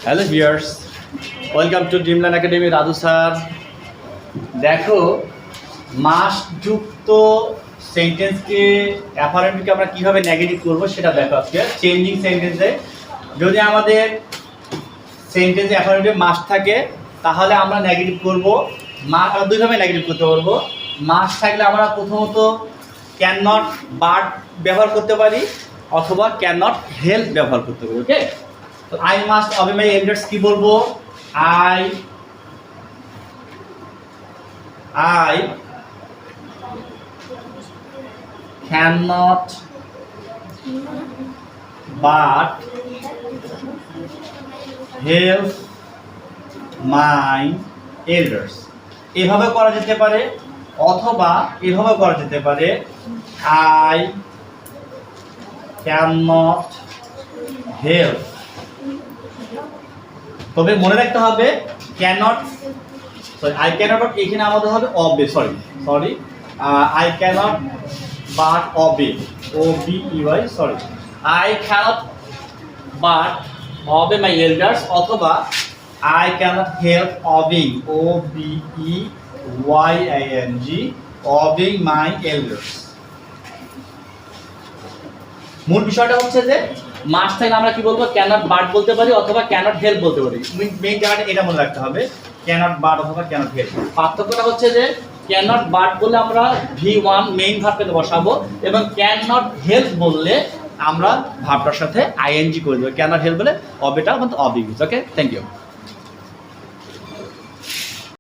Hello viewers, welcome to Dreamland academy. Raju sir, দেখো মাসযুক্ত সেন্টেন্সকে অ্যাফার্মেটিভকে আমরা কীভাবে নেগেটিভ করবো সেটা দেখো আজকে। চেঞ্জিং সেন্টেন্সে যদি আমাদের সেন্টেন্সে অ্যাফার্মেটিভ মাস থাকে তাহলে আমরা নেগেটিভ করবো। দুইভাবে নেগেটিভ করতে পারবো। মাস থাকলে আমরা প্রথমত ক্যান নট বাট ব্যবহার করতে পারি অথবা ক্যান নট হেল্প ব্যবহার করতে পারি। ওকে, তো আই মাস্ট অবে মাই এল্ডার্স কি বলবো? I can not but help my elders. এভাবে করা যেতে পারে অথবা এভাবে করা যেতে পারে আই ক্যান নট হেল্প। তবে মনে রাখতে হবে ক্যানট, সরি আই ক্যানট এখানে আমাদের হবে অবে, sorry I cannot but অবে, O B E Y, sorry I cannot but অবে my elders অথবা I cannot help অবিং, O B E Y I N G, অবিং my elders. মূল বিষয়টা হচ্ছে যে মাস থেকে আমরা কি বলবো? ক্যানট বাট বলতে পারি অথবা ক্যানট হেল্প বলতে পারি। মেইন জায়গাটা এটা মনে রাখতে হবে, ক্যানট বাট অথবা ক্যানট হেল্প। পার্থক্যটা হচ্ছে যে ক্যানট বাট বললে আমরা V1 মেইন ভার্বটাকে বসাবো এবং ক্যানট হেল্প বললে আমরা ভার্বটার সাথে আইএনজি করে দেবো। ক্যানট হেল্প বলে অবেটা কিন্তু অবিগুজ। ওকে, থ্যাংক ইউ।